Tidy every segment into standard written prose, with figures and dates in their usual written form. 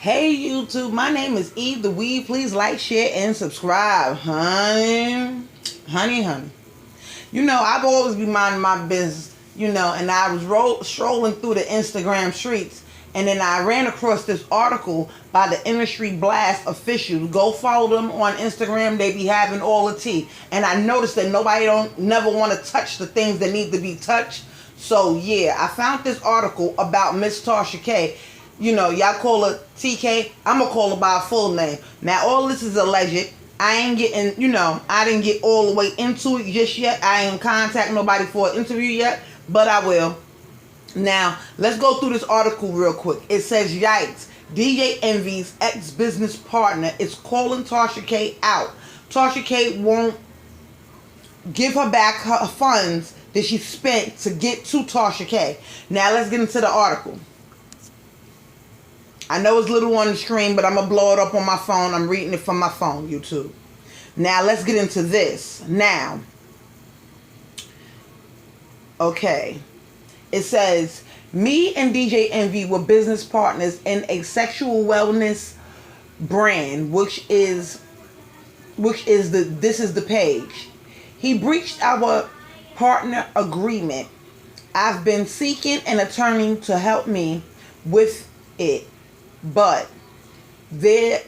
Hey YouTube, my name is Eve the Weed. Please like, share, and subscribe, honey. Honey. I've always been minding my business, and I was strolling through the Instagram streets, and then I ran across this article by the Industry Blast officials. Go follow them on Instagram. They be having all the tea. And I noticed that nobody never want to touch the things that need to be touched. So yeah, I found this article about Miss Tasha K. Y'all call her TK. I'm going to call her by her full name. Now, all this is alleged. I ain't getting, I didn't get all the way into it just yet. I ain't contact nobody for an interview yet, but I will. Now, let's go through this article real quick. It says, yikes, DJ Envy's ex-business partner is calling Tasha K out. Tasha K won't give her back her funds that she spent to get to Tasha K. Now, let's get into the article. I know it's little on the screen, but I'm going to blow it up on my phone. I'm reading it from my phone, YouTube. Now, let's get into this. Now, okay. It says, me and DJ Envy were business partners in a sexual wellness brand, which is the page. He breached our partner agreement. I've been seeking an attorney to help me with it. But wait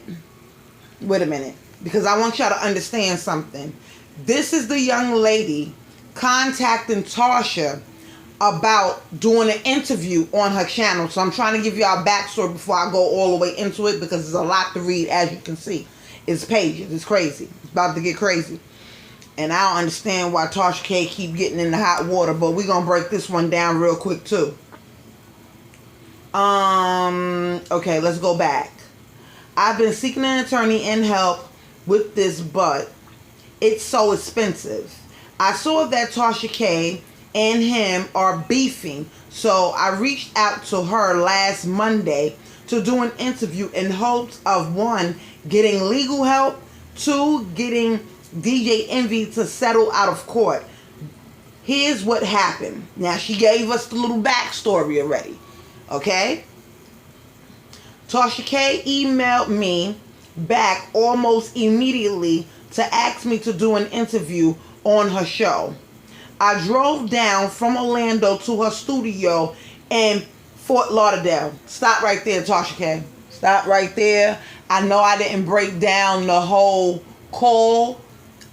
a minute, because I want y'all to understand something. This is the young lady contacting Tasha about doing an interview on her channel. So I'm trying to give y'all a backstory before I go all the way into it, because there's a lot to read, as you can see. It's pages. It's crazy. It's about to get crazy. And I don't understand why Tasha K keep getting in the hot water, but we're going to break this one down real quick too. Okay, let's go back. I've been seeking an attorney and help with this, but it's so expensive. I saw that Tasha K and him are beefing, so I reached out to her last Monday to do an interview in hopes of 1, getting legal help, 2, getting DJ Envy to settle out of court. Here's what happened. Now, she gave us the little backstory already. Okay? Tasha K emailed me back almost immediately to ask me to do an interview on her show. I drove down from Orlando to her studio in Fort Lauderdale. Stop right there, Tasha K. Stop right there. I know I didn't break down the whole call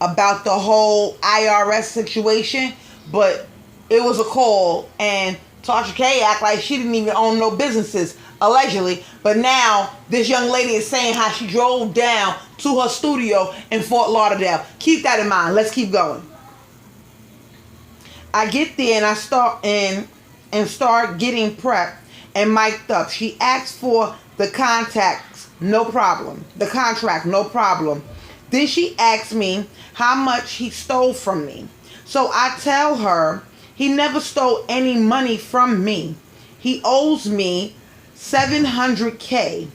about the whole IRS situation, but it was a call, and Tasha K act like she didn't even own no businesses, allegedly. But now, this young lady is saying how she drove down to her studio in Fort Lauderdale. Keep that in mind. Let's keep going. I get there and I start getting prepped and mic'd up. She asked for the contract, no problem. Then she asked me how much he stole from me. So I tell her he never stole any money from me. He owes me $700K.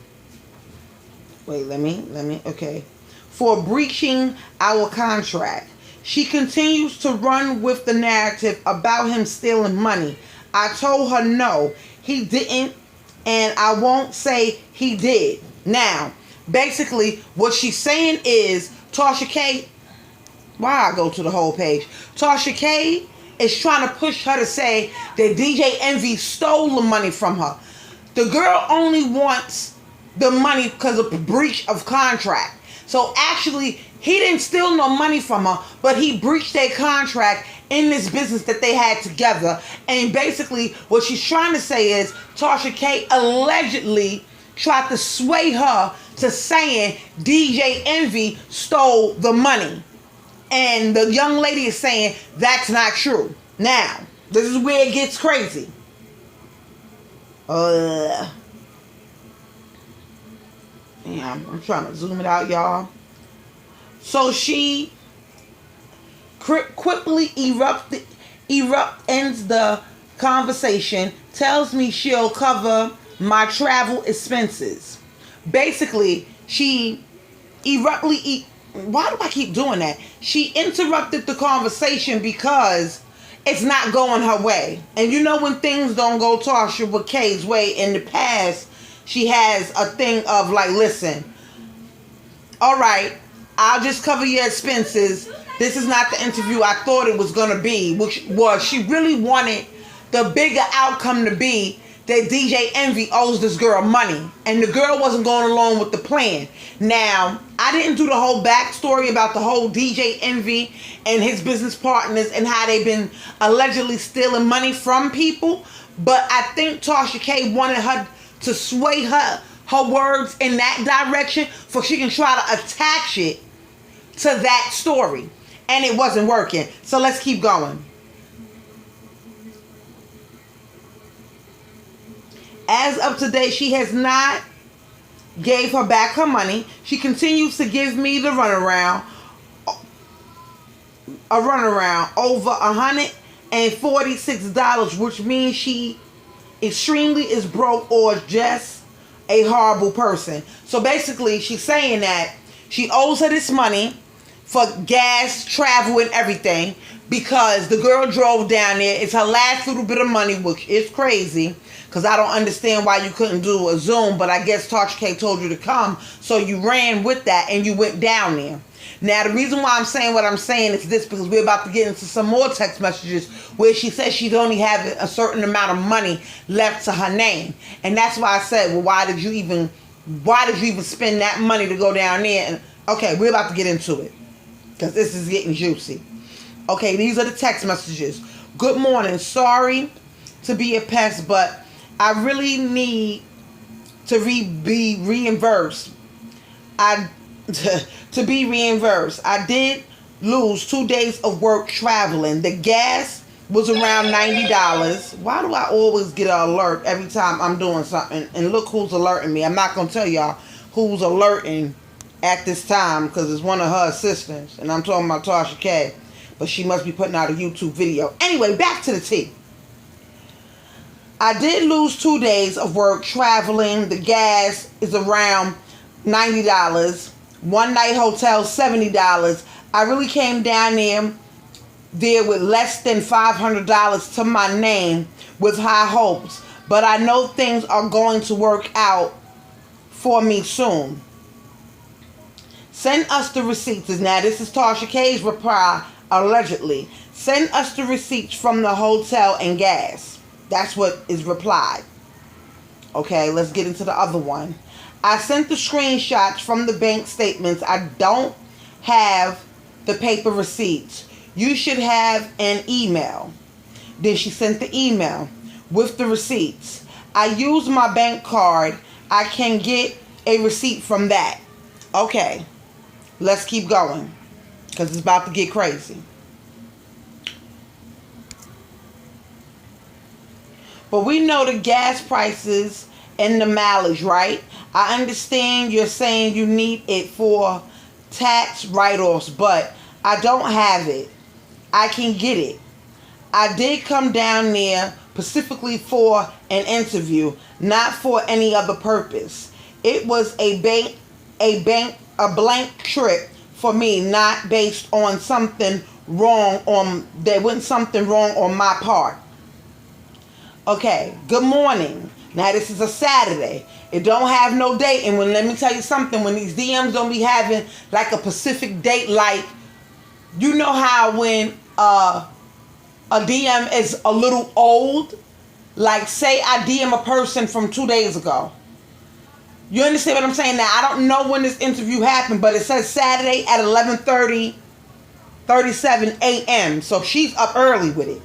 Wait, let me, okay. For breaching our contract. She continues to run with the narrative about him stealing money. I told her no, he didn't, and I won't say he did. Now, basically, what she's saying is, Tasha K, why I go to the whole page? Tasha K is trying to push her to say that DJ Envy stole the money from her. The girl only wants the money because of breach of contract. So actually, he didn't steal no money from her, but he breached their contract in this business that they had together. And basically, what she's trying to say is Tasha K allegedly tried to sway her to saying DJ Envy stole the money. And the young lady is saying that's not true. Now, this is where it gets crazy. Yeah, I'm trying to zoom it out, y'all. So she quickly ends the conversation, tells me she'll cover my travel expenses. Basically, she why do I keep doing that? She interrupted the conversation because it's not going her way. And you know when things don't go Tasha with K's way in the past, she has a thing of like, listen, all right, I'll just cover your expenses. This is not the interview I thought it was going to be, which was she really wanted the bigger outcome to be that DJ Envy owes this girl money. And the girl wasn't going along with the plan. Now, I didn't do the whole backstory about the whole DJ Envy and his business partners and how they've been allegedly stealing money from people. But I think Tasha K wanted her to sway her words in that direction for she can try to attach it to that story. And it wasn't working. So let's keep going. As of today, she has not gave her back her money. She continues to give me the runaround. Over $146, which means she extremely is broke or just a horrible person. So basically, she's saying that she owes her this money for gas, travel, and everything because the girl drove down there. It's her last little bit of money, which is crazy. Because I don't understand why you couldn't do a Zoom, but I guess Tasha K told you to come, so you ran with that and you went down there. Now, the reason why I'm saying what I'm saying is this, because we're about to get into some more text messages where she says she's only having a certain amount of money left to her name. And that's why I said, well, why did you even spend that money to go down there? And okay, we're about to get into it, because this is getting juicy. Okay, these are the text messages. Good morning. Sorry to be a pest, but I really need to be reimbursed. To be reimbursed. I did lose 2 days of work traveling. The gas was around $90. Why do I always get an alert every time I'm doing something? And look who's alerting me. I'm not going to tell y'all who's alerting at this time because it's one of her assistants. And I'm talking about Tasha K. But she must be putting out a YouTube video. Anyway, back to the tea. I did lose 2 days of work traveling. The gas is around $90. One night hotel, $70. I really came down there with less than $500 to my name with high hopes. But I know things are going to work out for me soon. Send us the receipts. Now, this is Tasha K's reply, allegedly. Send us the receipts from the hotel and gas. That's what is replied. Okay, let's get into the other one. I sent the screenshots from the bank statements. I don't have the paper receipts. You should have an email. Then she sent the email with the receipts. I use my bank card. I can get a receipt from that. Okay, let's keep going because it's about to get crazy. But we know the gas prices and the mileage, right? I understand you're saying you need it for tax write-offs, but I don't have it. I can get it. I did come down there specifically for an interview, not for any other purpose. It was a blank trip for me, not based on something wrong there wasn't something wrong on my part. Okay, good morning. Now this is a Saturday. It don't have no date. And let me tell you something, when these DMs don't be having like a specific date, like, you know how when a DM is a little old, like say I DM a person from 2 days ago. You understand what I'm saying? Now I don't know when this interview happened, but it says Saturday at 11:37 a.m. So she's up early with it.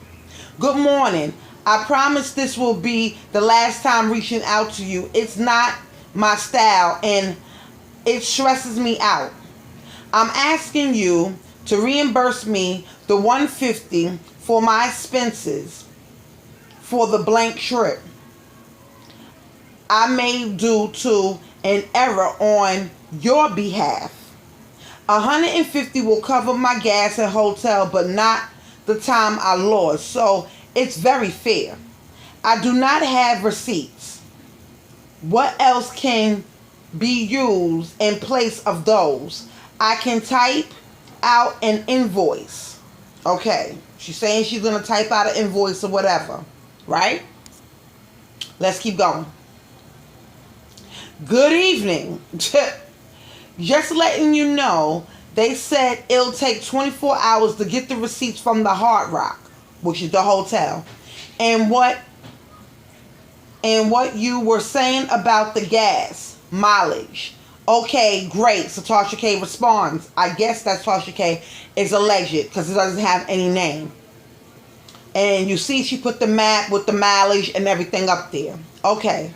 Good morning. I promise this will be the last time reaching out to you. It's not my style and it stresses me out. I'm asking you to reimburse me the $150 for my expenses for the blank trip I may due to an error on your behalf. $150 will cover my gas and hotel, but not the time I lost. So it's very fair. I do not have receipts. What else can be used in place of those? I can type out an invoice. Okay. She's saying she's going to type out an invoice or whatever. Right? Let's keep going. Good evening. Just letting you know, they said it'll take 24 hours to get the receipts from the Hard Rock, which is the hotel. And what you were saying about the gas mileage. Okay, great. So Tasha K responds. I guess that Tasha K is alleged because it doesn't have any name. And you see she put the map with the mileage and everything up there. Okay,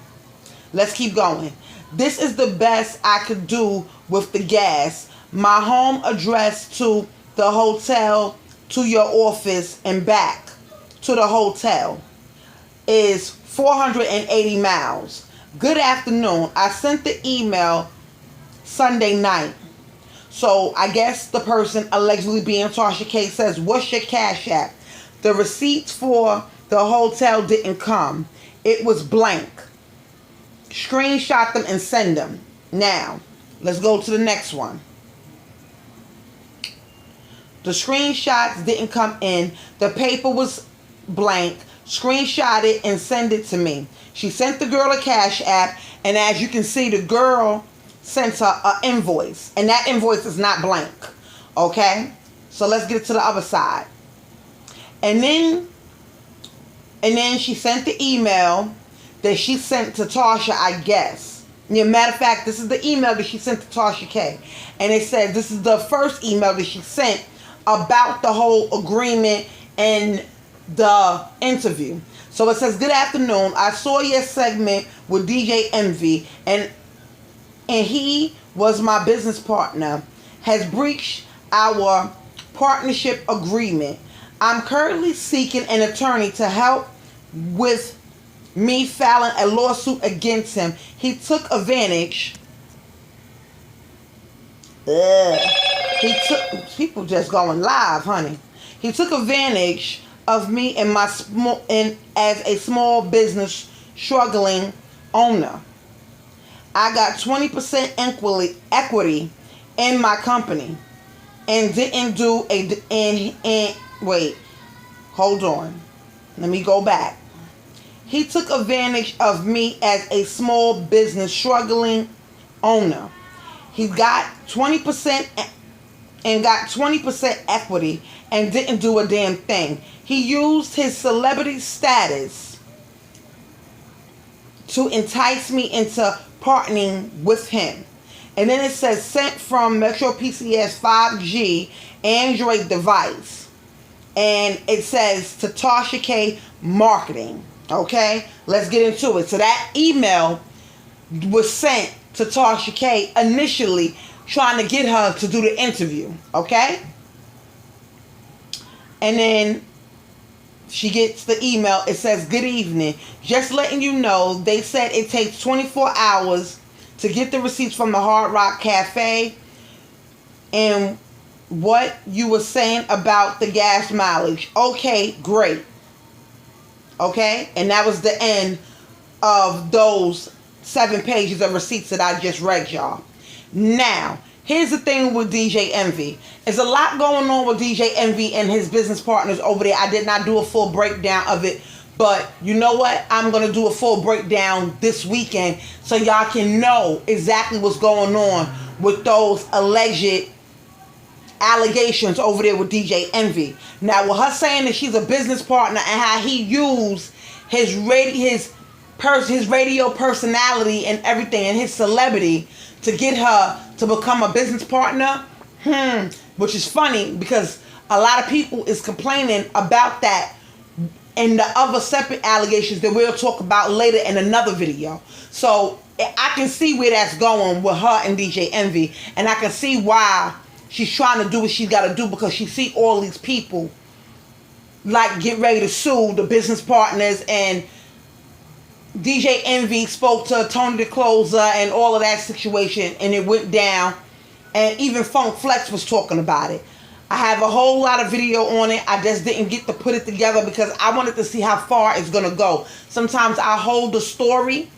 let's keep going. This is the best I could do with the gas. My home address to the hotel, to your office, and back to the hotel is 480 miles. Good afternoon. I sent the email Sunday night. So I guess the person allegedly being Tasha K says, what's your Cash App? The receipts for the hotel didn't come. It was blank. Screenshot them and send them. Now, let's go to the next one. The screenshots didn't come in. The paper was blank. Screenshot it and send it to me. She sent the girl a Cash App, and as you can see, the girl sent her an invoice, and that invoice is not blank. Okay, so let's get to the other side. And then she sent the email that she sent to Tasha, I guess. Yeah, matter of fact, this is the email that she sent to Tasha K. And it says this is the first email that she sent about the whole agreement and the interview. So it says, good afternoon. I saw your segment with DJ Envy, and he was my business partner, has breached our partnership agreement. I'm currently seeking an attorney to help with me filing a lawsuit against him. He took advantage. People just going live, honey. He took advantage of me and as a small business struggling owner. I got 20% equity in my company and didn't do wait, hold on. Let me go back. He took advantage of me as a small business struggling owner. He got 20% and got 20% equity and didn't do a damn thing. He used his celebrity status to entice me into partnering with him. And then it says sent from Metro PCS 5G Android device. And it says to Tasha K Marketing. Okay, let's get into it. So that email was sent to Tasha K initially trying to get her to do the interview. Okay? And then she gets the email. It says, good evening. Just letting you know, they said it takes 24 hours to get the receipts from the Hard Rock Cafe. And what you were saying about the gas mileage. Okay, great. Okay? And that was the end of those 7 pages of receipts that I just read, y'all. Now, here's the thing with DJ Envy. There's a lot going on with DJ Envy and his business partners over there. I did not do a full breakdown of it. But you know what? I'm going to do a full breakdown this weekend so y'all can know exactly what's going on with those alleged allegations over there with DJ Envy. Now, with her saying that she's a business partner and how he used his radio personality and everything and his celebrity to get her to become a business partner, which is funny because a lot of people is complaining about that and the other separate allegations that we'll talk about later in another video. So I can see where that's going with her and DJ Envy, and I can see why she's trying to do what she's got to do, because she see all these people like get ready to sue the business partners, and DJ Envy spoke to Tony the Closer and all of that situation, and it went down, and even Funk Flex was talking about it. I have a whole lot of video on it. I just didn't get to put it together because I wanted to see how far it's going to go. Sometimes I hold the story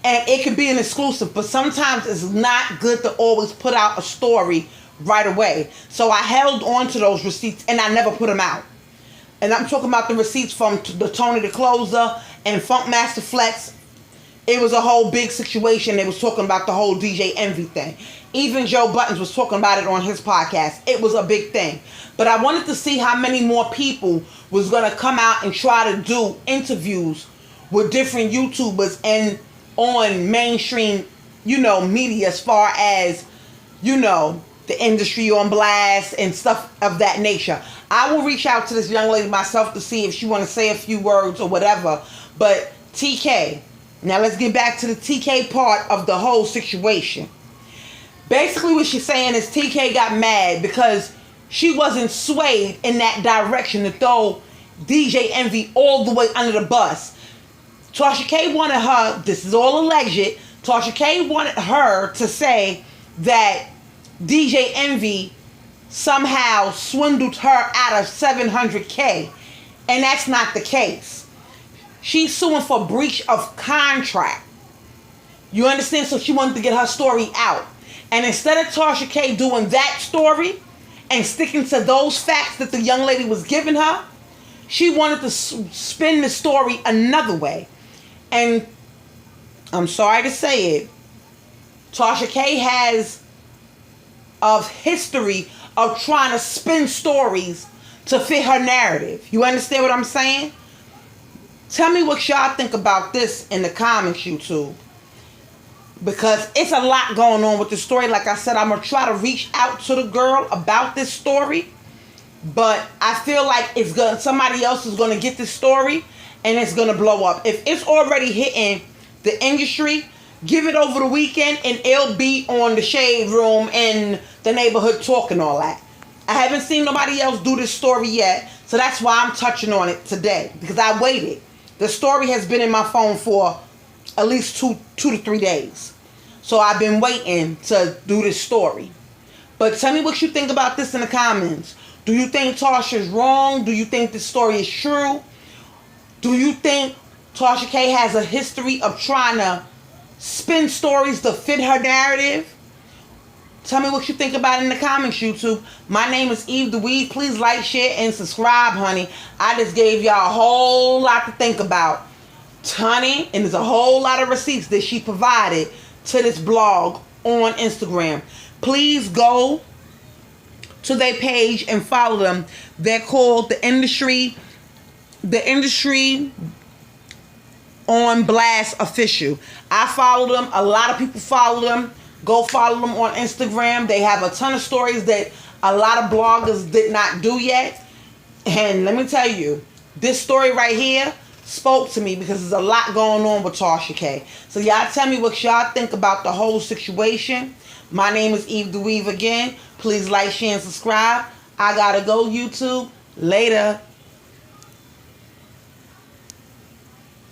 and it could be an exclusive, but sometimes it's not good to always put out a story right away. So I held on to those receipts and I never put them out. And I'm talking about the receipts from the Tony the Closer and Funk Master Flex it was a whole big situation. They was talking about the whole DJ Envy thing. Even Joe Buttons was talking about it on his podcast. It was a big thing. But I wanted to see how many more people was going to come out and try to do interviews with different YouTubers and on mainstream, media, as far as, the industry on blast and stuff of that nature. I will reach out to this young lady myself to see if she want to say a few words or whatever. But TK, now let's get back to the TK part of the whole situation. Basically what she's saying is TK got mad because she wasn't swayed in that direction to throw DJ Envy all the way under the bus. Tasha K wanted her, this is all alleged, Tasha K wanted her to say that DJ Envy somehow swindled her out of $700K. And that's not the case. She's suing for breach of contract. You understand? So she wanted to get her story out. And instead of Tasha K doing that story and sticking to those facts that the young lady was giving her, she wanted to spin the story another way. And I'm sorry to say it, Tasha K has a history of trying to spin stories to fit her narrative. You understand what I'm saying? Tell me what y'all think about this in the comments, YouTube. Because it's a lot going on with the story. Like I said, I'm going to try to reach out to the girl about this story. But I feel like somebody else is going to get this story and it's going to blow up. If it's already hitting the industry, give it over the weekend and it'll be on the Shade Room and the Neighborhood Talk and all that. I haven't seen nobody else do this story yet. So that's why I'm touching on it today. Because I waited. The story has been in my phone for at least two to 3 days. So I've been waiting to do this story. But tell me what you think about this in the comments. Do you think Tasha's wrong? Do you think this story is true? Do you think Tasha K has a history of trying to spin stories to fit her narrative? Tell me what you think about it in the comments, YouTube. My name is Eve the Weave. Please like, share, and subscribe, honey. I just gave y'all a whole lot to think about. Honey, and there's a whole lot of receipts that she provided to this blog on Instagram. Please go to their page and follow them. They're called The Industry on Blast Official. I follow them. A lot of people follow them. Go follow them on Instagram. They have a ton of stories that a lot of bloggers did not do yet. And let me tell you, this story right here spoke to me because there's a lot going on with Tasha K. So y'all tell me what y'all think about the whole situation. My name is Eve the Weave again. Please like, share, and subscribe. I gotta go, YouTube. Later.